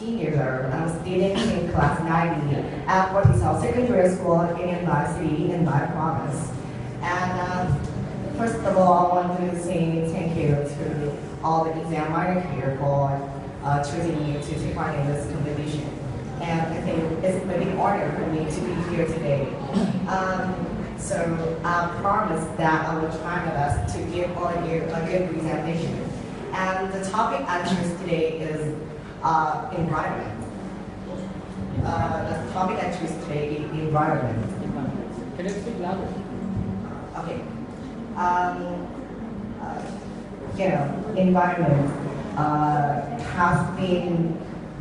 teenager. I'm a student in class 90 at Fortisal Secondary School in my city, in my province. And first of all, I want to say thank you to all the examiners here for choosing you to take part in this competition. And I think it's a big honor for me to be here today. So I promise that I will try my best to give all of you a good presentation. And the topic I choose today is environment. The topic I choose today is environment. Can you speak louder? Okay. Environment has been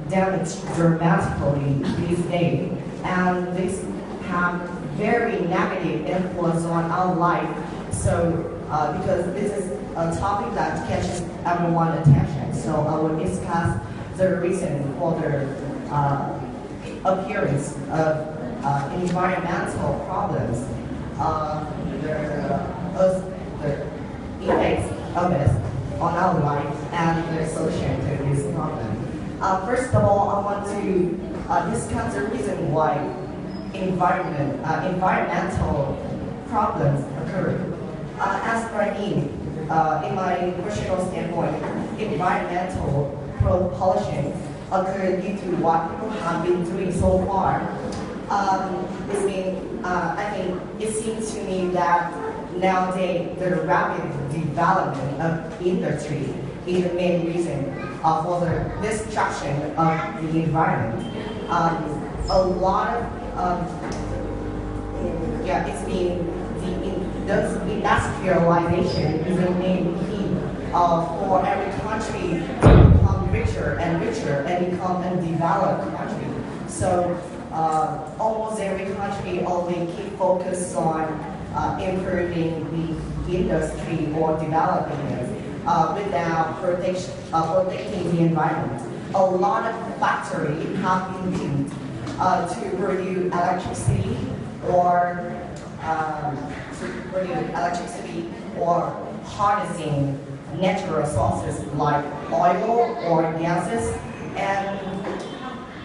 damaged dramatically these days, and this have very negative influence on our life. So, because this is a topic that catches everyone's attention, so I will discuss the reason for the appearance of environmental problems, the effects of it on our life, and the solution to this problem. First of all, I want to discuss the reason why environmental problems occur. As for me, in my personal standpoint, environmental pollution occurs due to what people have been doing so far. I think it seems to me that nowadays the rapid development of industry is the main reason for the destruction of the environment. A lot of it's been the industrialization is the main key for every country to become richer and richer and become a developed country. So almost every country only keep focus on improving the industry or developing it without protecting the environment. A lot of factories have been built to produce electricity or harnessing natural sources like oil or gases. And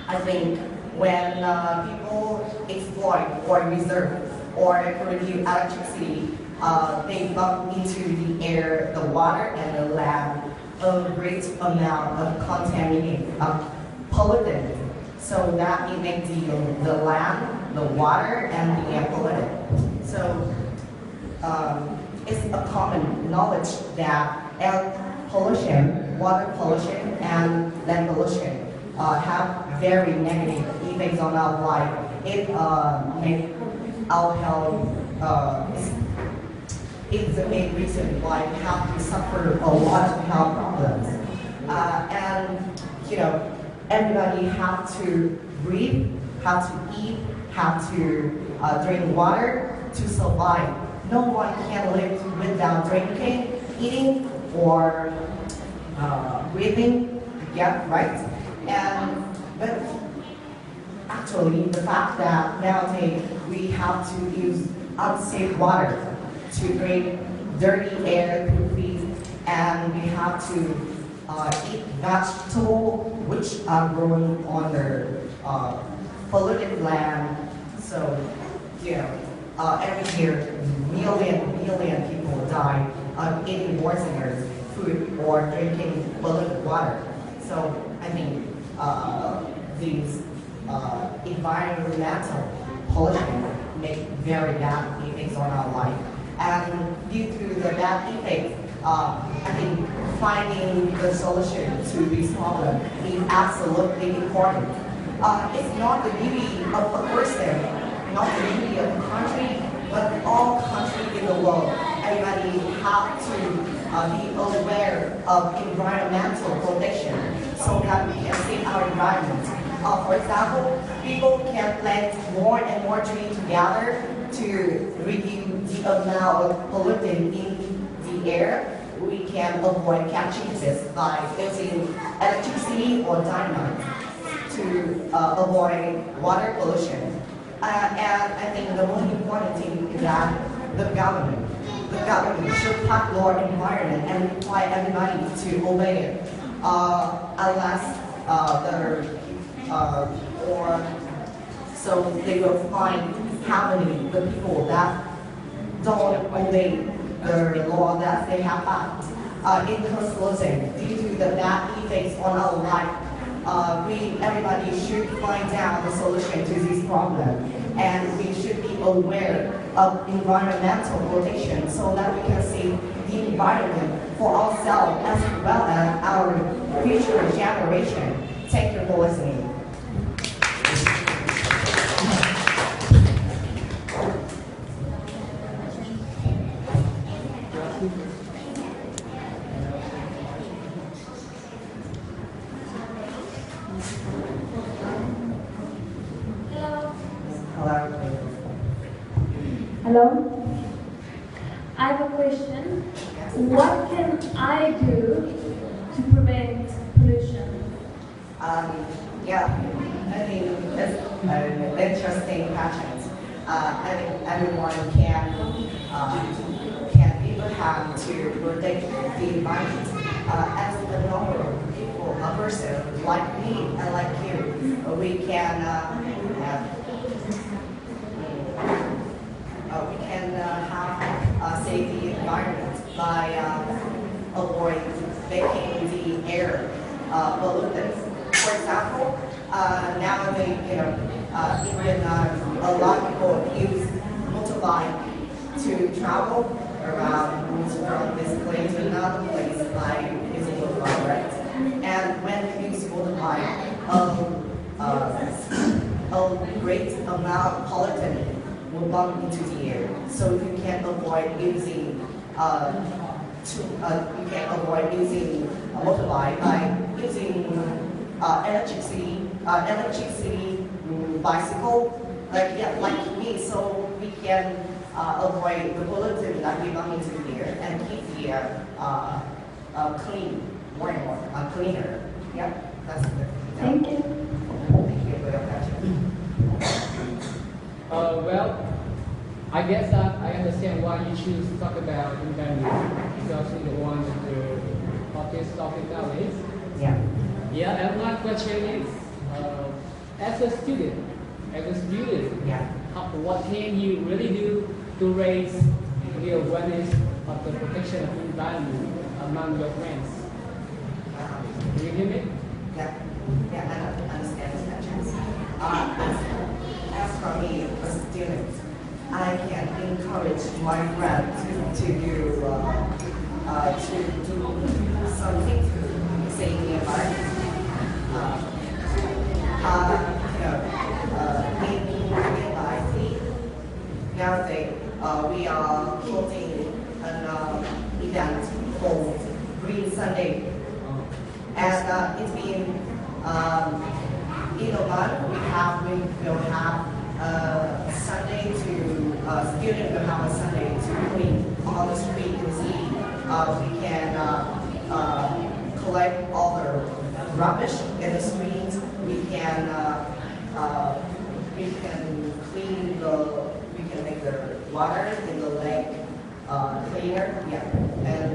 I think when people exploit or reserve or produce electricity, they bump into the air, the water, and the land a great amount of contaminated, pollutant. So that it makes the land, the water, and the air polluted. So it's a common knowledge that air pollution, water pollution, and land pollution have very negative effects on our life. It makes our health. It's the main reason why we have to suffer a lot of health problems. And everybody have to breathe, have to eat, have to drink water to survive. No one can live without drinking, eating, or breathing. Yeah, right? But actually, the fact that nowadays we have to use unsafe water to drink dirty air to breathe, and we have to eat vegetables which are grown on the polluted land. So, every year, million people die eating poisonous food or drinking polluted water. So, I think these environmental pollution make very bad effects on our life. And due to the bad effects, I think finding the solution to this problem is absolutely important. It's not the duty of a person, not the duty of a country, but all countries in the world. Everybody have to be aware of environmental protection so that we can save our environment. For example, people can plant more and more trees together to reduce the amount of pollutant in the air. We can avoid catching this by using electricity or dynamite to avoid water pollution. And I think the most important thing is that the government should tackle our environment and require everybody to obey it. Unless or so they will find how many the people that don't obey the law that they have passed. In conclusion, due to the bad effects on our life, everybody should find out the solution to this problem, and we should be aware of environmental protection so that we can save the environment for ourselves as well as our future generation. Thank you for listening. Hello? I have a question. What can I do to prevent pollution? Yeah, I think it's an interesting question. I think everyone can even have to protect the environment. As a normal people, a person like me and like you, we can save the environment by avoid making the air polluted. For example, nowadays, even a lot of people use motorbike to travel around from this place to another place by using motorbike, right? And when you use motorbike, a great amount of pollutant will bump into the air. So you can avoid using a motorbike by using electricity bicycle, like me. So we can avoid the pollutant that we bump into the air and keep the air clean, more and more cleaner. Yeah, that's good. Thank you. Thank you for your question. Well, I guess that I understand why you choose to talk about environment, because you're the one with the hottest topic nowadays. Yeah. Yeah, and my question is, as a student, Yeah. what can you really do to raise the awareness of the protection of the environment among your friends? Do you hear me? Yeah, I understand this question. As for me, as a student, I can encourage my friends to do something to save the environment. In NVI, nowadays we are holding an event called Green Sunday, and it's been in a month we will have Sunday to students will have a Sunday to clean on the street in the city. We can collect all the rubbish in the streets. We can make the water in the lake cleaner. Yeah, and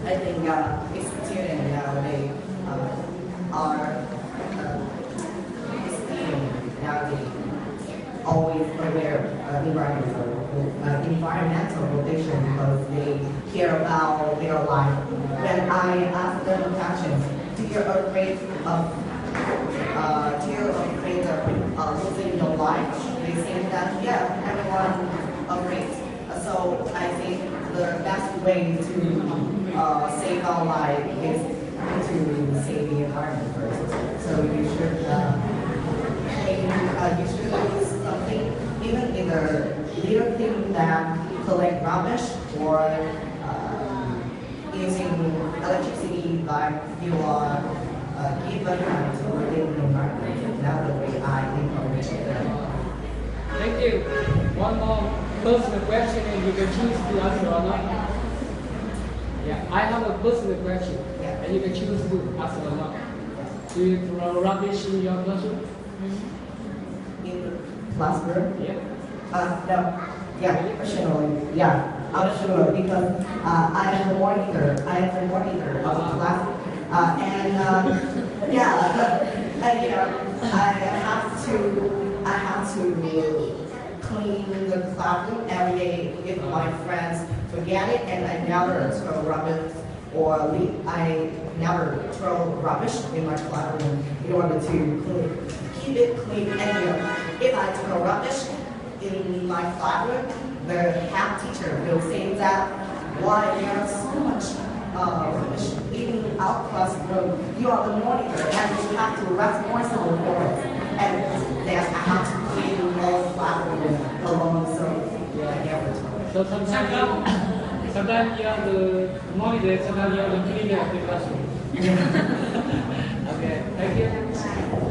I think students nowadays are nowadays always aware of environmental protection because they care about their life. When I ask them a question, do you afraid of losing your life? They say that yeah, everyone afraid. So I think the best way to save our life is to save the environment first. So you should do something, even in the little thing that collect rubbish or using electricity like you are given to within the environment. That's the way I encourage it. Thank you. One more personal question and you can choose to answer or not. Yeah, I have a personal question and you can choose to answer or not. Do you throw rubbish in your classroom? In the classroom? Yeah. No. Yeah, personally, yeah. I'm sure because I am the monitor. I am the monitor of the class. And Yeah, and you know, I have to clean the classroom every day if my friends forget it, and I never throw rubbish or leave. I never throw rubbish in my classroom in order to keep it clean. And you know, if I throw rubbish in my classroom, the head teacher will say that why there's so much rubbish in our classroom. You are the monitor and you have to responsible for it. And then I have to clean the whole classroom alone, so I never throw. So sometimes you are the monitor, sometimes you are the cleaner of the classroom. Okay, thank you.